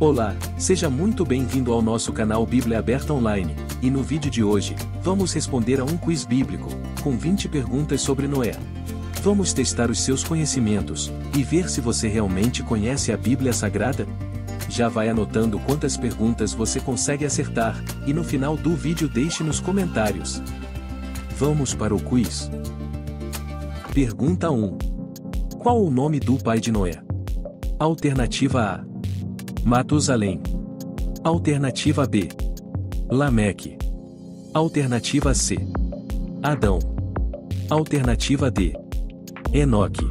Olá, seja muito bem-vindo ao nosso canal Bíblia Aberta Online, e no vídeo de hoje, vamos responder a um quiz bíblico, com 20 perguntas sobre Noé. Vamos testar os seus conhecimentos, e ver se você realmente conhece a Bíblia Sagrada? Já vai anotando quantas perguntas você consegue acertar, e no final do vídeo deixe nos comentários. Vamos para o quiz. Pergunta 1. Qual o nome do pai de Noé? Alternativa A: Matusalém. Alternativa B: Lameque. Alternativa C: Adão. Alternativa D: Enoque.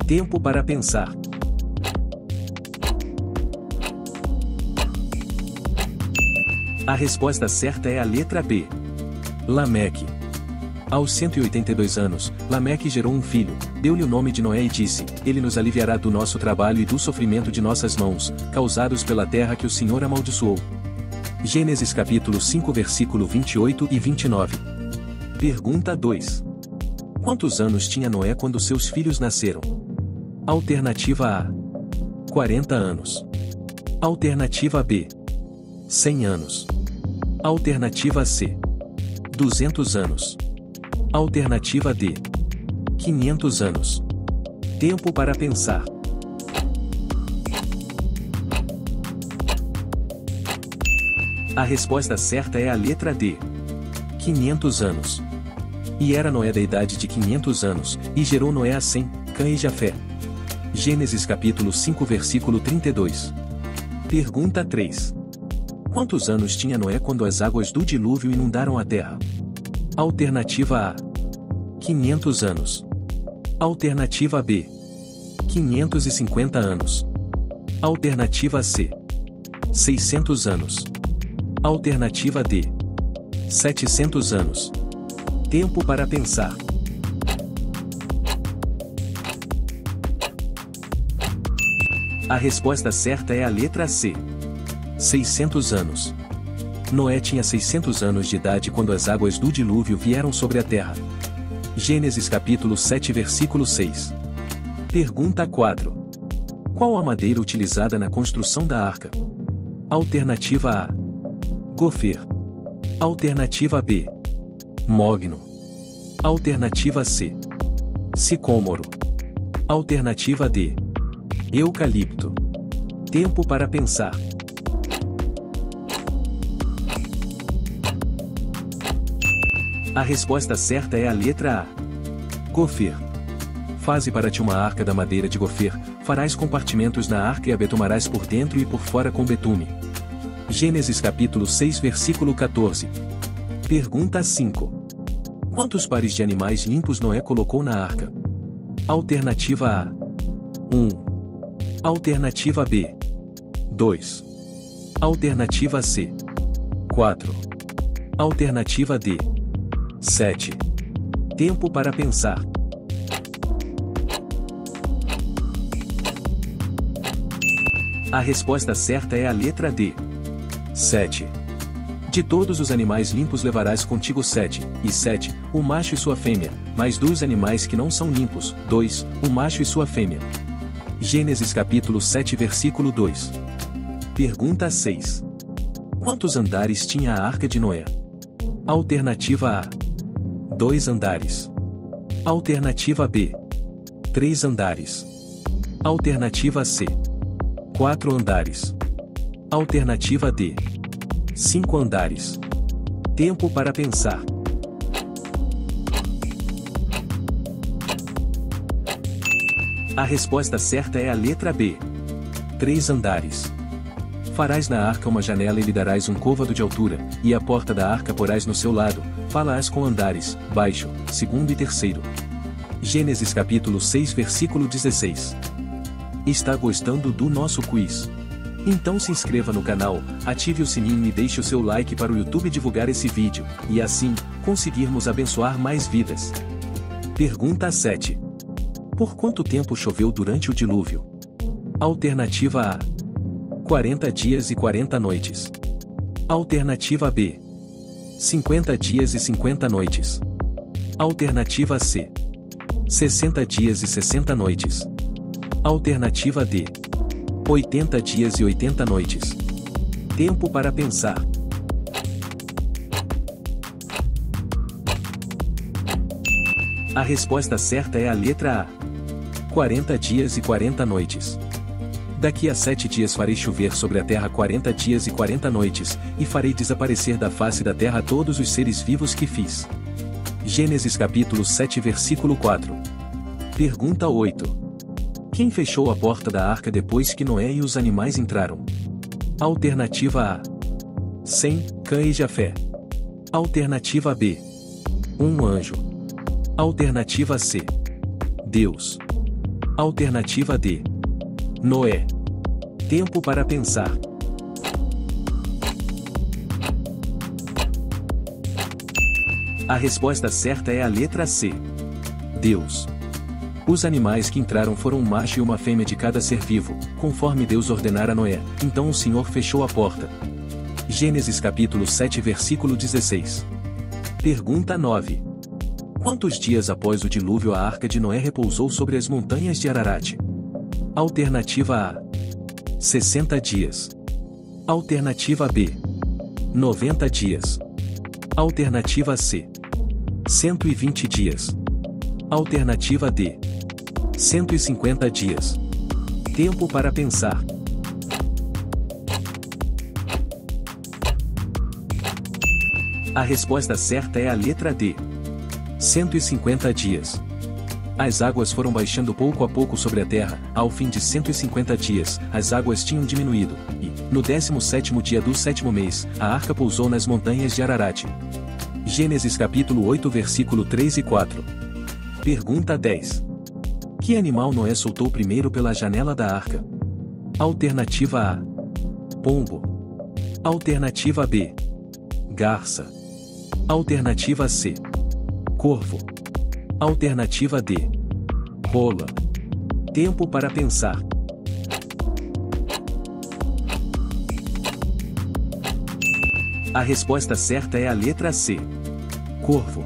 Tempo para pensar. A resposta certa é a letra B: Lameque. Aos 182 anos, Lameque gerou um filho, deu-lhe o nome de Noé e disse: Ele nos aliviará do nosso trabalho e do sofrimento de nossas mãos, causados pela terra que o Senhor amaldiçoou. Gênesis capítulo 5 versículo 28 e 29. Pergunta 2. Quantos anos tinha Noé quando seus filhos nasceram? Alternativa A: 40 anos. Alternativa B: 100 anos. Alternativa C: 200 anos. Alternativa D: 500 anos. Tempo para pensar. A resposta certa é a letra D: 500 anos. E era Noé da idade de 500 anos, e gerou Noé a Sem, Cã e Jafé. Gênesis capítulo 5 versículo 32. Pergunta 3. Quantos anos tinha Noé quando as águas do dilúvio inundaram a terra? Alternativa A: 500 anos. Alternativa B: 550 anos. Alternativa C: 600 anos. Alternativa D: 700 anos. Tempo para pensar. A resposta certa é a letra C: 600 anos. Noé tinha 600 anos de idade quando as águas do dilúvio vieram sobre a terra. Gênesis capítulo 7 versículo 6. Pergunta 4. Qual a madeira utilizada na construção da arca? Alternativa A: gofer. Alternativa B: mogno. Alternativa C: sicômoro. Alternativa D: eucalipto. Tempo para pensar. A resposta certa é a letra A: gofer. Faze para ti uma arca da madeira de gofer, farás compartimentos na arca e a betumarás por dentro e por fora com betume. Gênesis capítulo 6 versículo 14. Pergunta 5. Quantos pares de animais limpos Noé colocou na arca? Alternativa A: 1. Alternativa B: 2. Alternativa C: 4. Alternativa D: 7. Tempo para pensar. A resposta certa é a letra D: 7. De todos os animais limpos levarás contigo 7, e 7, o macho e sua fêmea, mais 2 animais que não são limpos, 2, o macho e sua fêmea. Gênesis capítulo 7 versículo 2. Pergunta 6. Quantos andares tinha a arca de Noé? Alternativa A: 2 andares. Alternativa B: 3 andares. Alternativa C: 4 andares. Alternativa D: 5 andares. Tempo para pensar. A resposta certa é a letra B: 3 andares. Farás na arca uma janela e lhe darás um côvado de altura, e a porta da arca porás no seu lado, fala-as com andares, baixo, segundo e terceiro. Gênesis capítulo 6 versículo 16. Está gostando do nosso quiz? Então se inscreva no canal, ative o sininho e deixe o seu like para o YouTube divulgar esse vídeo, e assim, conseguirmos abençoar mais vidas. Pergunta 7. Por quanto tempo choveu durante o dilúvio? Alternativa A: 40 dias e 40 noites. Alternativa B: 50 dias e 50 noites. Alternativa C: 60 dias e 60 noites. Alternativa D: 80 dias e 80 noites. Tempo para pensar. A resposta certa é a letra A. 40 dias e 40 noites. Daqui a 7 dias farei chover sobre a terra 40 dias e 40 noites, e farei desaparecer da face da terra todos os seres vivos que fiz. Gênesis capítulo 7 versículo 4. Pergunta 8. Quem fechou a porta da arca depois que Noé e os animais entraram? Alternativa A. Sem, Cã e Jafé. Alternativa B. Um anjo. Alternativa C. Deus. Alternativa D. Noé. Tempo para pensar. A resposta certa é a letra C. Deus. Os animais que entraram foram um macho e uma fêmea de cada ser vivo, conforme Deus ordenara a Noé, então o Senhor fechou a porta. Gênesis capítulo 7 versículo 16. Pergunta 9. Quantos dias após o dilúvio a arca de Noé repousou sobre as montanhas de Ararat? Alternativa A. 60 dias. Alternativa B. 90 dias. Alternativa C. 120 dias. Alternativa D. 150 dias. Tempo para pensar. A resposta certa é a letra D. 150 dias. As águas foram baixando pouco a pouco sobre a terra, ao fim de 150 dias, as águas tinham diminuído, e, no 17º dia do 7º mês, a arca pousou nas montanhas de Ararat. Gênesis capítulo 8 versículo 3 e 4. Pergunta 10. Que animal Noé soltou primeiro pela janela da arca? Alternativa A. Pombo. Alternativa B. Garça. Alternativa C. Corvo. Alternativa D. Rola. Tempo para pensar. A resposta certa é a letra C. Corvo.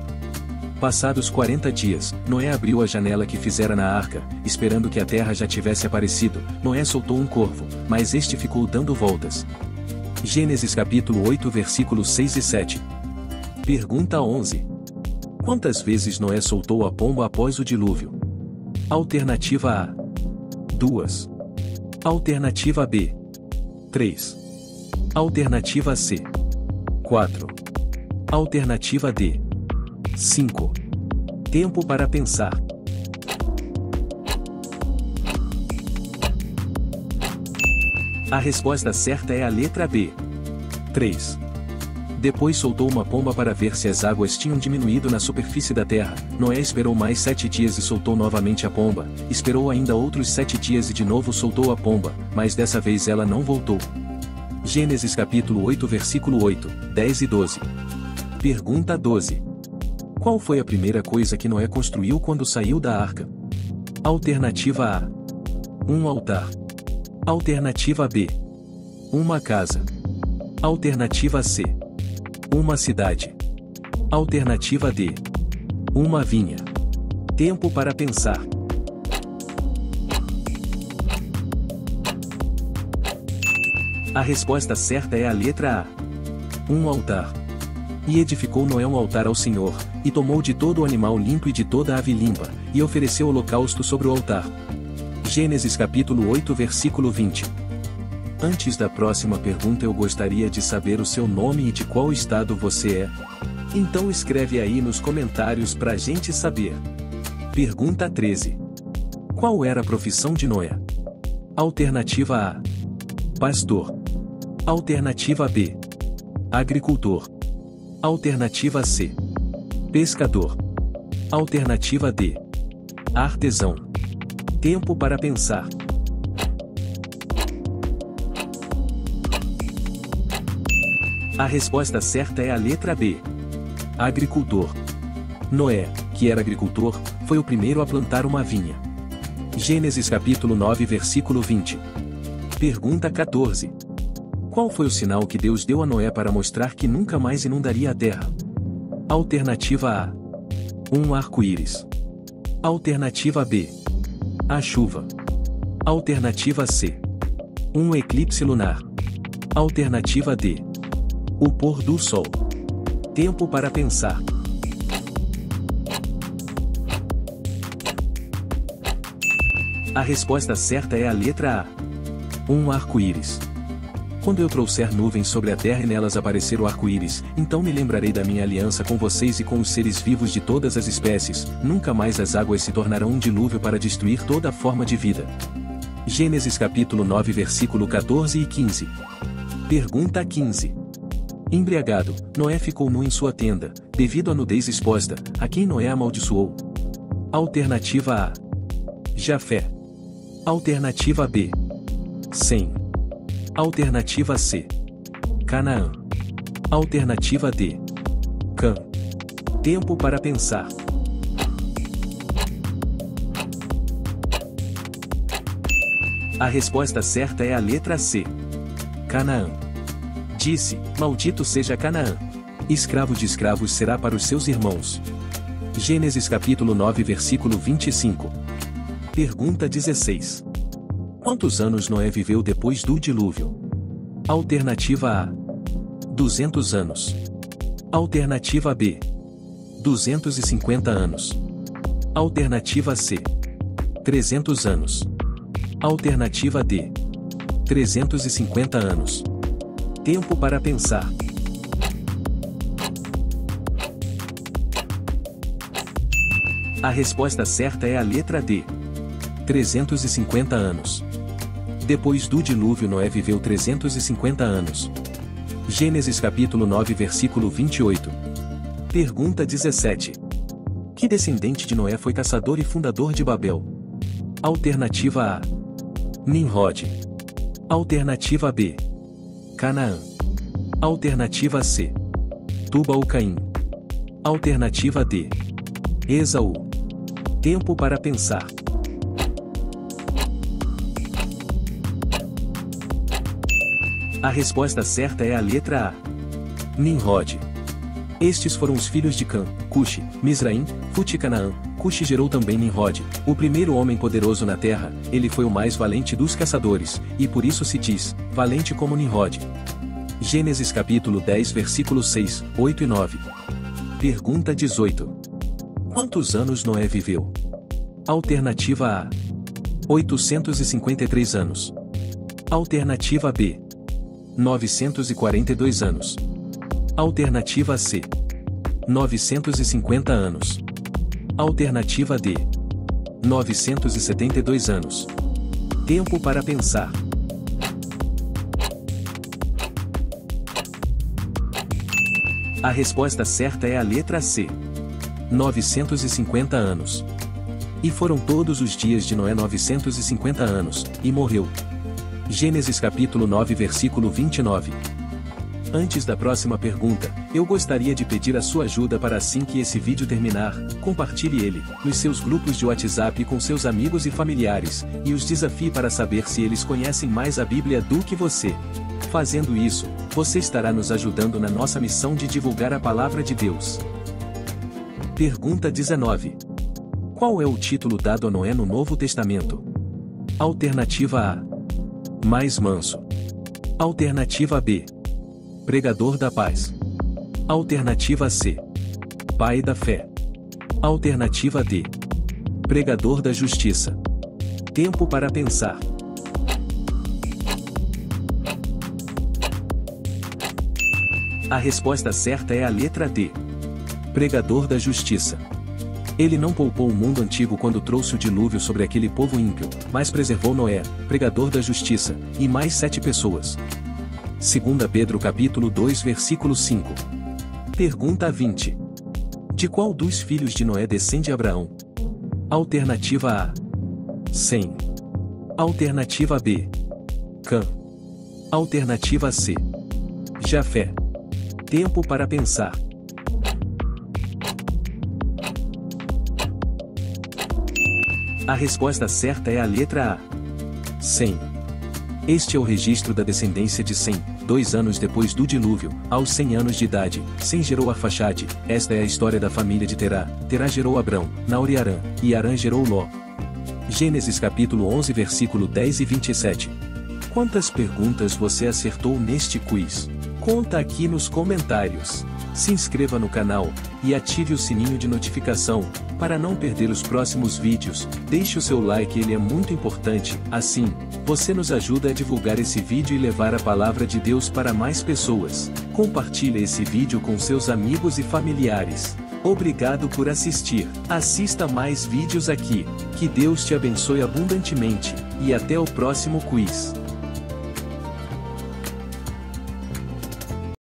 Passados 40 dias, Noé abriu a janela que fizera na arca, esperando que a terra já tivesse aparecido. Noé soltou um corvo, mas este ficou dando voltas. Gênesis capítulo 8 versículos 6 e 7. Pergunta 11. Quantas vezes Noé soltou a pomba após o dilúvio? Alternativa A. 2. Alternativa B. 3. Alternativa C. 4. Alternativa D. 5. Tempo para pensar. A resposta certa é a letra B. 3. Depois soltou uma pomba para ver se as águas tinham diminuído na superfície da terra. Noé esperou mais 7 dias e soltou novamente a pomba. Esperou ainda outros 7 dias e de novo soltou a pomba, mas dessa vez ela não voltou. Gênesis capítulo 8 versículo 8, 10 e 12. Pergunta 12. Qual foi a primeira coisa que Noé construiu quando saiu da arca? Alternativa A. Um altar. Alternativa B. Uma casa. Alternativa C. Uma cidade. Alternativa D. Uma vinha. Tempo para pensar. A resposta certa é a letra A. Um altar. E edificou Noé um altar ao Senhor, e tomou de todo o animal limpo e de toda a ave limpa, e ofereceu holocausto sobre o altar. Gênesis capítulo 8 versículo 20. Antes da próxima pergunta eu gostaria de saber o seu nome e de qual estado você é. Então escreve aí nos comentários pra gente saber. Pergunta 13. Qual era a profissão de Noé? Alternativa A. Pastor. Alternativa B. Agricultor. Alternativa C. Pescador. Alternativa D. Artesão. Tempo para pensar. A resposta certa é a letra B. Agricultor. Noé, que era agricultor, foi o primeiro a plantar uma vinha. Gênesis capítulo 9 versículo 20. Pergunta 14. Qual foi o sinal que Deus deu a Noé para mostrar que nunca mais inundaria a terra? Alternativa A. Um arco-íris. Alternativa B. A chuva. Alternativa C. Um eclipse lunar. Alternativa D. O pôr do sol. Tempo para pensar. A resposta certa é a letra A. Um arco-íris. Quando eu trouxer nuvens sobre a terra e nelas aparecer o arco-íris, então me lembrarei da minha aliança com vocês e com os seres vivos de todas as espécies, nunca mais as águas se tornarão um dilúvio para destruir toda a forma de vida. Gênesis capítulo 9 versículo 14 e 15. Pergunta 15. Embriagado, Noé ficou nu em sua tenda, devido à nudez exposta, a quem Noé amaldiçoou? Alternativa A. Jafé. Alternativa B. Sem. Alternativa C. Canaã. Alternativa D. Cã. Tempo para pensar. A resposta certa é a letra C. Canaã. Disse: maldito seja Canaã. Escravo de escravos será para os seus irmãos. Gênesis capítulo 9 versículo 25. Pergunta 16. Quantos anos Noé viveu depois do dilúvio? Alternativa A. 200 anos. Alternativa B. 250 anos. Alternativa C. 300 anos. Alternativa D. 350 anos. Tempo para pensar. A resposta certa é a letra D. 350 anos. Depois do dilúvio Noé viveu 350 anos. Gênesis capítulo 9 versículo 28. Pergunta 17. Que descendente de Noé foi caçador e fundador de Babel? Alternativa A. Nimrod. Alternativa B. Canaã. Alternativa C. Tubal-Caim. Alternativa D. Esaú. Tempo para pensar. A resposta certa é a letra A. Nimrod. Estes foram os filhos de Cã, Cuxi, Misraim, Fut e Canaã. Cuxi gerou também Nimrod, o primeiro homem poderoso na terra. Ele foi o mais valente dos caçadores, e por isso se diz, valente como Nimrod. Gênesis capítulo 10 versículos 6, 8 e 9. Pergunta 18. Quantos anos Noé viveu? Alternativa A. 853 anos. Alternativa B. 942 anos. Alternativa C. 950 anos. Alternativa D. 972 anos. Tempo para pensar. A resposta certa é a letra C. 950 anos. E foram todos os dias de Noé 950 anos, e morreu. Gênesis capítulo 9 versículo 29. Antes da próxima pergunta, eu gostaria de pedir a sua ajuda para assim que esse vídeo terminar, compartilhe ele, nos seus grupos de WhatsApp com seus amigos e familiares, e os desafie para saber se eles conhecem mais a Bíblia do que você. Fazendo isso, você estará nos ajudando na nossa missão de divulgar a palavra de Deus. Pergunta 19. Qual é o título dado a Noé no Novo Testamento? Alternativa A. Mais manso. Alternativa B. Pregador da paz. Alternativa C. Pai da fé. Alternativa D. Pregador da justiça. Tempo para pensar. A resposta certa é a letra D. Pregador da justiça. Ele não poupou o mundo antigo quando trouxe o dilúvio sobre aquele povo ímpio, mas preservou Noé, pregador da justiça, e mais 7 pessoas. 2 Pedro capítulo 2 versículo 5. Pergunta 20. De qual dos filhos de Noé descende Abraão? Alternativa A. Sem. Alternativa B. Cã. Alternativa C. Jafé. Tempo para pensar. A resposta certa é a letra A. Sem. Este é o registro da descendência de Sem, 2 anos depois do dilúvio, aos 100 anos de idade. Sem gerou Arfaxade. Esta é a história da família de Terá. Terá gerou Abrão, Naor e Arã, e Arã gerou Ló. Gênesis capítulo 11 versículo 10 e 27. Quantas perguntas você acertou neste quiz? Conta aqui nos comentários. Se inscreva no canal e ative o sininho de notificação para não perder os próximos vídeos. Deixe o seu like, ele é muito importante. Assim, você nos ajuda a divulgar esse vídeo e levar a palavra de Deus para mais pessoas. Compartilhe esse vídeo com seus amigos e familiares. Obrigado por assistir. Assista mais vídeos aqui. Que Deus te abençoe abundantemente e até o próximo quiz.